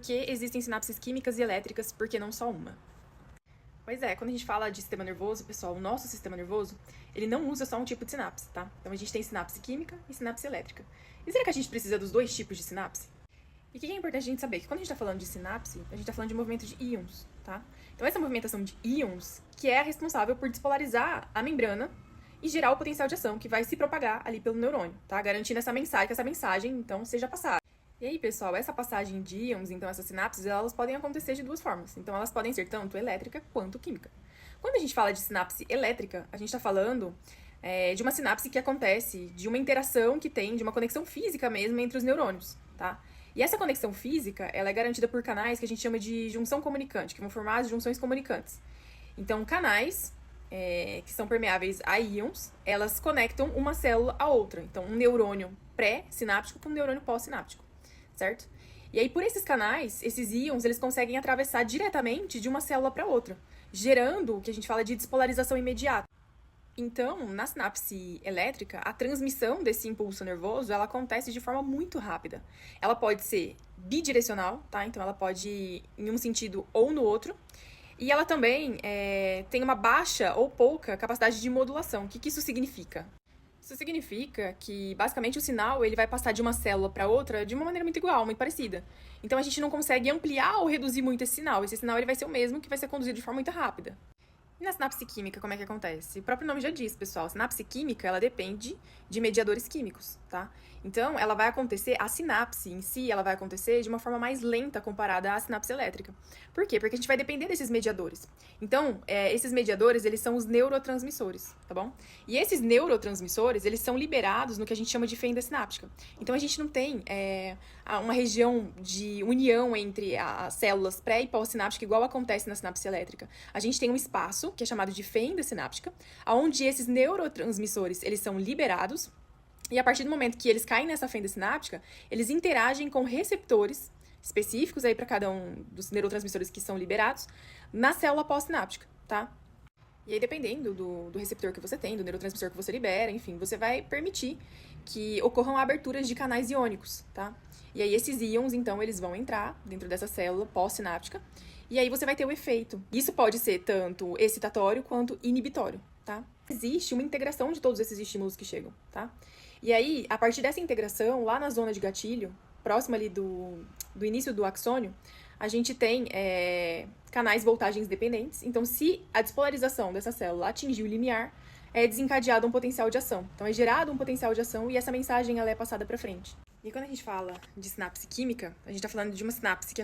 que existem sinapses químicas e elétricas, por que não só uma. Pois é, quando a gente fala de sistema nervoso, pessoal, o nosso sistema nervoso, ele não usa só um tipo de sinapse, tá? Então a gente tem sinapse química e sinapse elétrica. E será que a gente precisa dos dois tipos de sinapse? E o que é importante a gente saber? Que quando a gente está falando de sinapse, a gente está falando de movimento de íons, tá? Então essa movimentação de íons que é a responsável por despolarizar a membrana e gerar o potencial de ação que vai se propagar ali pelo neurônio, tá? Garantindo essa mensagem, que essa mensagem, então, seja passada. E aí, pessoal, essa passagem de íons, então essas sinapses, elas podem acontecer de duas formas. Então, elas podem ser tanto elétrica quanto química. Quando a gente fala de sinapse elétrica, a gente está falando de uma sinapse que acontece de uma interação que tem, de uma conexão física mesmo entre os neurônios, tá? E essa conexão física, ela é garantida por canais que a gente chama de junção comunicante, que vão formar as junções comunicantes. Então, canais que são permeáveis a íons, elas conectam uma célula a outra. Então, um neurônio pré-sináptico com um neurônio pós-sináptico, certo? E aí, por esses canais, esses íons, eles conseguem atravessar diretamente de uma célula para outra, gerando o que a gente fala de despolarização imediata. Então, na sinapse elétrica, a transmissão desse impulso nervoso, ela acontece de forma muito rápida. Ela pode ser bidirecional, tá? Então, ela pode ir em um sentido ou no outro. E ela também tem uma baixa ou pouca capacidade de modulação. O que isso significa? Isso significa que, basicamente, o sinal ele vai passar de uma célula para outra de uma maneira muito igual, muito parecida. Então, a gente não consegue ampliar ou reduzir muito esse sinal. Esse sinal ele vai ser o mesmo, que vai ser conduzido de forma muito rápida. E na sinapse química, como é que acontece? O próprio nome já diz, pessoal. A sinapse química, ela depende de mediadores químicos, tá? Então, ela vai acontecer, a sinapse em si, ela vai acontecer de uma forma mais lenta comparada à sinapse elétrica. Por quê? Porque a gente vai depender desses mediadores. Então, esses mediadores, eles são os neurotransmissores, tá bom? E esses neurotransmissores, eles são liberados no que a gente chama de fenda sináptica. Então, a gente não tem uma região de união entre as células pré e pós-sináptica, igual acontece na sinapse elétrica. A gente tem um espaço, que é chamado de fenda sináptica, onde esses neurotransmissores, eles são liberados. E a partir do momento que eles caem nessa fenda sináptica, eles interagem com receptores específicos aí para cada um dos neurotransmissores que são liberados na célula pós-sináptica, tá? E aí, dependendo do receptor que você tem, do neurotransmissor que você libera, enfim, você vai permitir que ocorram aberturas de canais iônicos, tá? E aí, esses íons, então, eles vão entrar dentro dessa célula pós-sináptica e aí você vai ter o efeito. Isso pode ser tanto excitatório quanto inibitório, tá? Existe uma integração de todos esses estímulos que chegam, tá? E aí, a partir dessa integração, lá na zona de gatilho, próximo ali do início do axônio, a gente tem canais voltagens dependentes. Então, se a despolarização dessa célula atingir o limiar, é desencadeado um potencial de ação. Então, é gerado um potencial de ação e essa mensagem ela é passada para frente. E quando a gente fala de sinapse química, a gente está falando de uma sinapse que